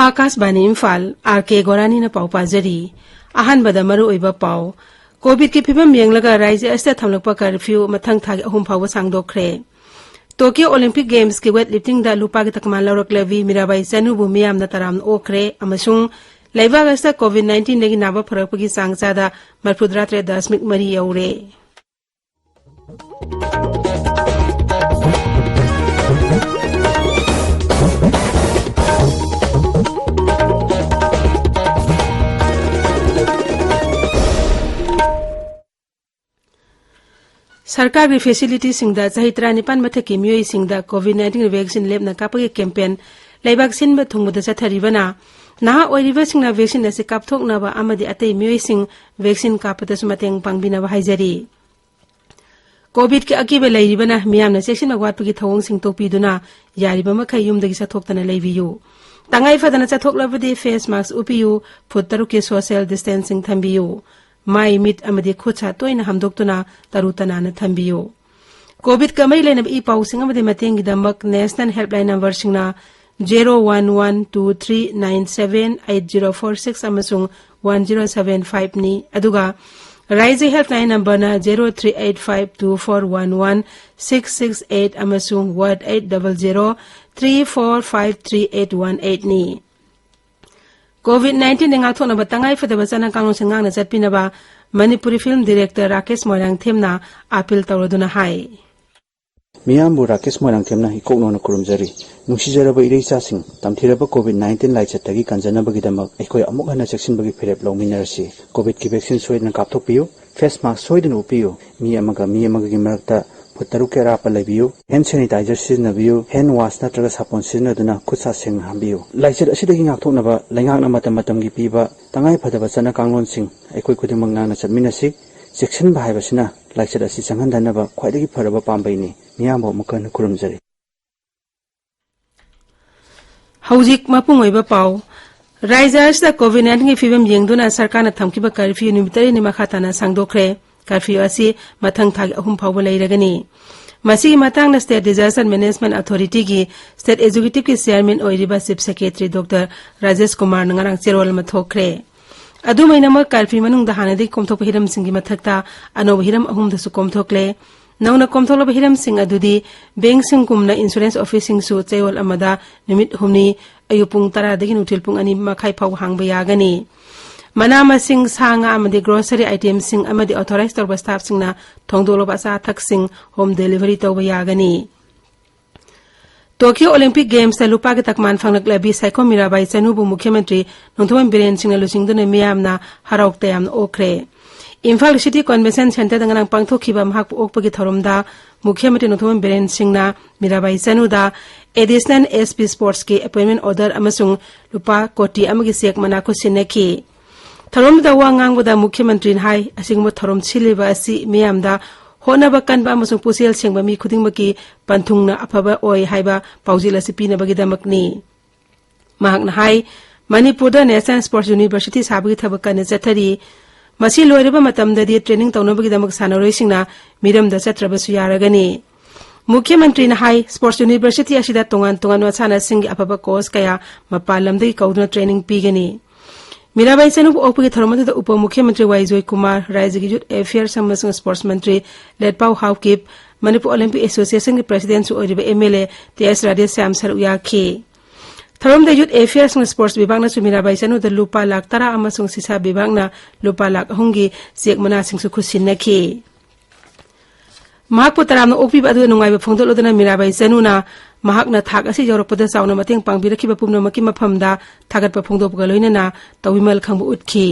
Akashvani Imphal R K गोरानी न पाउ पाजरी अहनबदा मरु ओइबा पाउ कोविड की फिवम येंगलगा राज्य अस्ते थमलकपा कर्फ्यू मथंग थागे अहुम फाव सांगदोखरे टोक्यो ओलंपिक गेम्स की वेट लिफ्टिंग दा लुपा की तकमान लौरकलेवी मीराबाई चनुबु मियामना तराम ओखरे अमसुंग लेबा अस्ते कोविड-19 नेगी नाबा फरकपगी सांगचादा मरफुद्रात्रे 10.3 यौरे सरकार की फेसिलिटी सिंगदा चाही 9 मथकी मियोई सिंगदा कोविड-19 वैक्सीन लेबना कापगी कैंपेन लेबाक सिनबा थुंगबदा चथरिबना नहा ओइरिबा सिंगना वैक्सीन असे कापथोकनाबा अमदि अतै मियोई सिंग वैक्सीन कापदसु मतेंग पांगबिनाबा हाइजरी कोविड के अकीबा लैरिबना मियामना चेक्सिन मगवाटपगी थवंग सिंग तोपीदुना यारिबा मखै युमदगी चथोक्तना लैबियु तंगाई फदना चथोक्लबदि फेस मास्क उपियु फुट 3 के सोशल डिस्टेंसिंग थंबियु माई मिट अमदि खुचा तोइना हमदोक्तुना तरुतनाना थंबियु कोविड कमई लेनब ई पाउसिंग अमदि मतेंगी दमक नेशनल हेल्पलाइन नंबर सिंगना 011223978046 अमसुंग 1075 नि अदुगा राज्य हेल्पलाइन नंबर ना 038524116668 अमसुंग 180034538118 नि कोविड-19 नेंगा थोना बतंगाई फदबा चना कांगलो संगांगना चटपिनबा मणिपुरी फिल्म डायरेक्टर राकेश मोइरांगथेमना अपील तौरदुना हाय मियामबु राकेश मोइरांगथेमना इकोकनोना कुरुमजरी नुसिजरबा इरेचासिंग तमथिरबा कोविड-19 लाइचतगी कंजनबगीदमक एखोय अमुक हना सेक्शनबगी फिरेप लौमिनरसी कोविड की वैक्सीन सोइदना कापथोकपियु फेस मास्क सोइदना उपियु मी अमगा मरकता फुट 3 के राप लैबियु हैंड सैनिटाइजर सिजनबियु हैंड वाश नत्रगा सापोन सिजनदुना खुदसा सेंग हांबियु लाइचत असिदगी ngaktoknaba laingakna matamgi piba tangai phadaba chana kanglon sing ekoi khudimang nangna chatminasi section bahibasina लाइचत असि संगनदनबा ख्वाइदगी फरबा पामबैनि मियामबो मुकन खुरुमजरी हौजिक मपुंग ओइबा पाउ राज्यस्ता कोविड-19 की फिवम येंगदुना सरकारना थमकिबा कर्फ्यू निमितरी नि मखाताना सांगदोखरे कर्फ्यू असी मथंग थाग अहुम फावबा लैरगनी मसी मतंगना स्टेट डिजास्टर मैनेजमेंट अथॉरिटी की स्टेट एग्जीक्यूटिव की चेयरमैन ओइरिबा chief secretary doctor Rajesh Kumar नंगारांग चेरोल मथोखरे अदुमैनमक कर्फ्यू मनुंगदा हानदि कोमथोक हिरम सिंगी मथकता अनोब हिरम अहुमदसु कोमथोकले नौना कोमथोलब हिरम सिंग अदुदी बैंक सिंग कुमना इंश्योरेंस ऑफिस सिंग सु चेयोल अमदा निमित हुमनी अयुपुंग 10 दगी नुथिल पुंग अनि मखाई फाव हांगबा यागनी मना मसिंग सांगा अमदि ग्रोसरी आइटम सिंग अमदि ऑथराइज तौरबा स्टाफ सिंगना थोंगदोलब असा थक सिंग होम डिलीवरी तौबा यागनी टोक्यो ओलंपिक गेम्स लुपा के तकमान फंगलकलबी साइको मीराबाई चनुबु मुख्यमंत्री नोंथोम बिरेन सिंग लुसिंगदुना मियामना हराउक्ते याम ओखरे इम्फाल सिटी कन्वेंशन सेंटर दंगना पांगथोखिबा महक ओकपगी थरोमदा मुख्यमंत्री नोंथोम बिरेन सिंगना मीराबाई चनुदा एडिशनल एसपी स्पोर्ट्स के अपॉइंटमेंट ऑर्डर अमसुंग लुपा कोटी अमगी चेक मनाको सिनेखी थरोमदा वांगांगबदा मुख्यमंत्री हाई असिंगबो थरोम सिलिबा असि मियामदा होनबा कनबा अमसुंग पुसियल सेंगबा मी खुदिंगमकी पंथुंगना अफबा ओय हाइबा पाउजिल असि पिनबगीदमकनी महकना हाई मणिपुरदा नेशनल स्पोर्ट्स यूनिवर्सिटी साबगी थबक कने चथरी मसी लोइरबा मतमददी ट्रेनिंग तौनबगीदमक सानरोइसिंगना मिरमदा चत्रबसु यारगनी मुख्यमंत्री हाई स्पोर्ट्स यूनिवर्सिटी असिदा तोंगान तोंगान वासाना सिंग अफबा कोर्स कया मपाल लमदगी कौदुना ट्रेनिंग पीगनी मीराबाई चनुब ओपगी थरोमदुदा उप मुख्यमंत्री वाइजोय कुमार राज्य की यूथ अफेयर्स अमसुंग स्पोर्ट्स मंत्री लेटपाउ हाउकिप मणिपुर ओलंपिक एसोसिएशन के प्रेसिडेंट सु ओइरिबा MLA TS Rajesh Shyam sir उयाखी थरोमदा यूथ अफेयर्स स्पोर्ट्स विभागना सु मीराबाई चनुदा लुपा लाख 10 अमसुंग सिसा विभागना लुपा लाख 8 की चेक मना सिंगसु खुसिनखी महकपु तरामना ओपीबा अदु नुंगाइबा फोंदोलोदना मीराबाई चनुना महकना थाक असि यौरपदा चावना मतेंग पांगबिरखिबा पुमनमकी मफमदा थागतपा फोंदोपगा लोइनना तविमल खंबु उठखी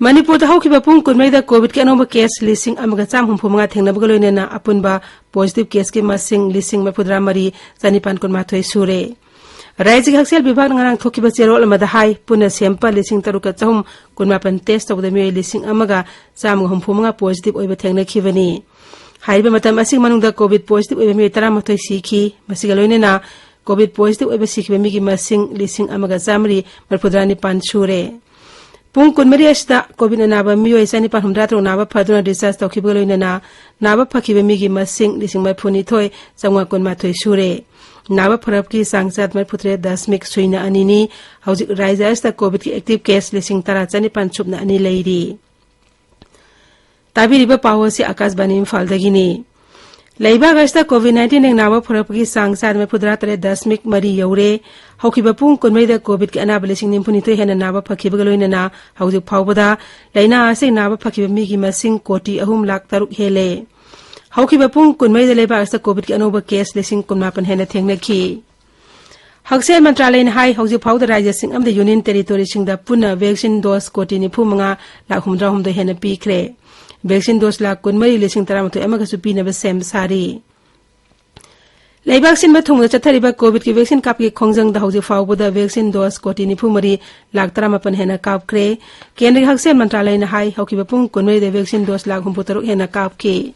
मणिपुरदा हौखिबा पुंग कुनमैदा कोविड के अनोबा केस लिसिंग अमगा चाम हुमफुमगा थेंगनबगा लोइनना अपुनबा पॉजिटिव केस के मसिंग लिसिंग मफुद्रा मरी चनिपान कुनमाथोय सुरे राज्य हक्सेल विभाग नंगारांग थोखिबा चेरोल अमदा हाई पुना सैंपल लिसिंग तरुका चहुम कुनमापन टेस्ट तौबदा मियोय लिसिंग अमगा चाम हुमफुमगा पॉजिटिव ओइबा थेंगनखिबनी हाइबा मतम असि मनुंगदा कोविड पॉजिटिव ओइबा मियोय 13 सीखी मसिगा लोइनना कोविड पॉजिटिव ओइबा सिखिबा मिगी मसिंग लिसिंग अमगा चामरी मरफुद्रा निपान सुरे Pung kunmari asda COVID naba miyo isani pa humdra tro naba phaduna discharge tawkhibga loinana naba phakhiba migi masing lising mai phuni thoi changwa kunma thoi sure naba pharap ki sangsat mai putre 10 suina anini hauji raija asda COVID ki active case lising tara chani panchupna ani leiri tabi riba pawasi akasbani Imphal dagini Leiba gasta COVID-19 eng naba pharapgi sangsad me pudra tare 10 mari yaure haukiba pung kunmai da COVID ki anaba lising nimpuni to hena naba phakhiba galoina na hauji phawbada laina ase naba phakhiba mi gi masing koti ahum lakh taruk hele haukiba pung kunmai da leiba gasta COVID ki anoba case lising kunmapan hena thengna ki Haksel Mantralay na hai hauji phawda rajya sing am the union territory sing da puna vaccine dose koti ni phumanga lakh humdra humda hena pikre Vaccine dose la kunmari lising taramato emaga supi na sem sari. Lai vaccine ma thungda chathariba COVID ki vaccine kap ki khongjang da hauji phawboda vaccine dose koti ni phumari lakh taramapan hena kap kre kendri Haksel Mantralay na hai haukiba pung kunmari de vaccine dose lakh humputaruk hena kap ki.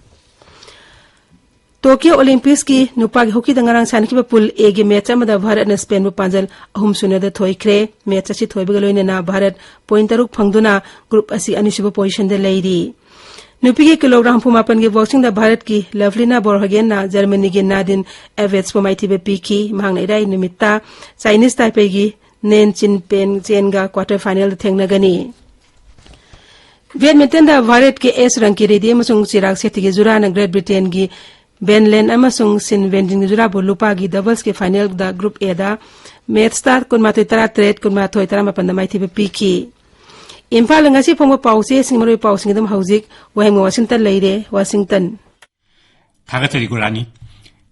Tokyo Olympics ki nupa ki hoki dangarang sankiba pul A gi match amada Bharat na Spain bu panjal ahum suna da thoi kre match asi thoi bagaloina na Bharat point taruk phangduna group asi anisuba position de leiri. Nupi kilogram pumapan ki boxing da Bharat ki Lovelina Borhagen na Germany ki Nadine Evets pumaiti be piki mahang irai nimitta Chinese Taipei ki Nen Chin Pen Chenga quarter final thengna gani Badminton da Bharat ki S rank ki Redi amasung Chirag Sethi ki Jura na Great Britain ki Ben Len amasung Sin Wending Jura Bolupa ki doubles ki final da group A da match start kun matoi tara trade kun matoi tara mapan da maiti be piki Imphal ngasi phongba pause singmaroi pausing dam haujik Wahengbam Washington leire Washington Thagachari Gorani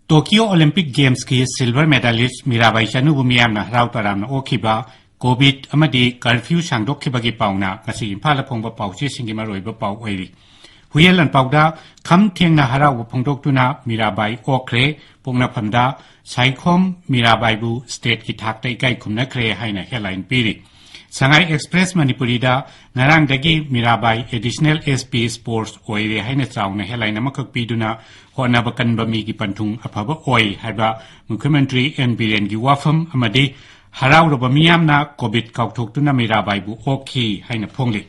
Tokyo Olympic Games ki silver medalist Mirabai Chanu Bumiyamna Rautaram Okiba COVID amadi curfew sangdokhiba gi pauna ngasi Imphal phongba pause singimaroi ba pau oiri Huyelan pauda kham thengna harau phongdoktuna Mirabai okre pongna phamda Saikhom Mirabai bu state ki thak tai kai khumna kre haina headline piri Sangai Express Manipuri da ngarang dagi Mirabai additional SP Sports oire haina chawna headline amakak piduna hona bakan bami gi panthung aphaba oi haiba Mukhyamantri N Biren gi wafam amadi harau roba miyamna COVID kaukthokuna Mirabai bu okhi haina phongli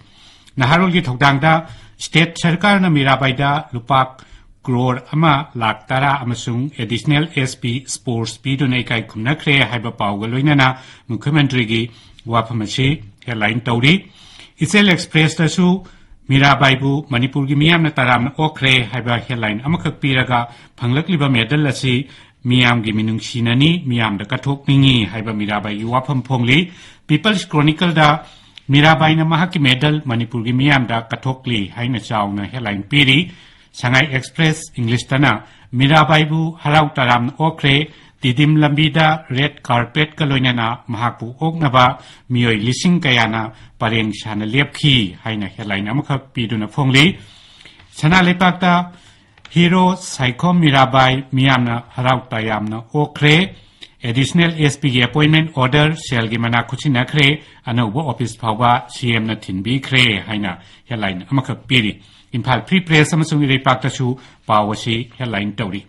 naharol gi thokdang da state sarkar na Mirabai da lupak crore ama lakh tara amasung additional SP Sports piduna kai khumna kre haiba pawga loinana Mukhyamantri gi Wapamashi headline Tauri Isel Express Tasu Mirabai bu Manipur gi miyam na taram okre haiba headline amakak piraga phanglakliba medal asi miyam gi minung sinani miyam da kathok ningi haiba Mirabai gi wapam phongli People's Chronicle da Mirabai na mahaki medal Manipur gi miyam da kathokli haina chawna headline piri Sangai Express English tana Mirabai bu harau taram okre Didim lambida red carpet kaloinana mahapu oknaba miyoi lising kayana pareng sana lepki haina headline amakha piduna phongli sana lepakta hero Saikhom Mirabai miyamna harau tayamna okre additional SP appointment order selgi mana khuchina kre anaubo office phawba CM na thinbi kre haina headline amakha piri Imphal Free Press amasung repakta su pawasi headline tauri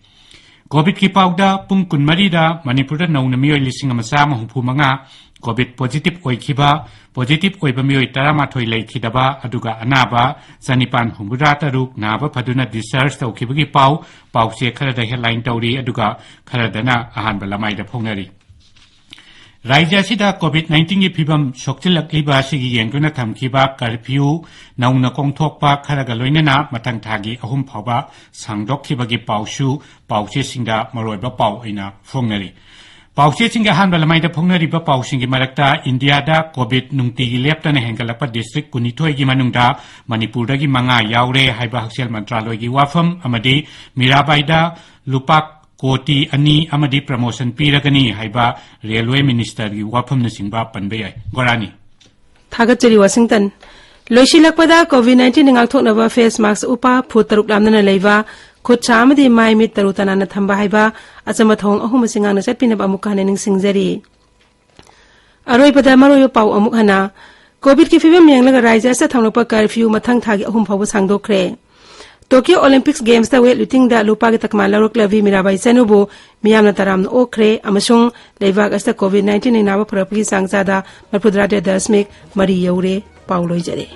COVID ki pauda pung kunmari da Manipur da nauna miyoi lising amasa mahumpu manga COVID positive oikiba positive oiba miyoi tarama thoi leithidaba aduga anaba sanipan humura taruk naba phaduna discharge tawkhibagi pause kharada headline tauri aduga kharadana ahanba lamai da phongnari Raija sida COVID-19 ki phibam shokchilakliba sigi yengtuna thamkiba curfew nauna kongthokpa kharaga loinana mathang thagi ahum phawba sangdokhibagi pausu pause singda maroiba pau aina phongnari pause singa hanba lamai da phongnari ba pausingi marakta India da COVID nungti gi leptana hengalapa district kunithoi gi manungda Manipur da gi manga yaure haiba Haksel Mantraloi gi wafam amadi Mirabai da lupak Koti ani amadi promotion piragani haiba railway minister gi wafam na singba panbei Gorani Thagachari Washington Loisilakpada COVID-19 ngakthoknaba face mask upa phutaruk lamna leiwa khutcha amadi mai mit tarutana na thamba haiba achama thong ahum singa na chatpina ba mukha ning singjari Aroi pada maroyo pau amuk hana COVID ki fibam yanglaga raija sa thamlapa curfew mathang thagi ahum phawa sangdokre Tokyo Olympics Games da weightlifting da lupa ki takman larok lavi Mirabai Chanubu miyamna taram okre amasung leibak asta COVID-19 ni nawa pharapgi sangsa da marpudra de 10 mari yaure पाउ लोइजरे।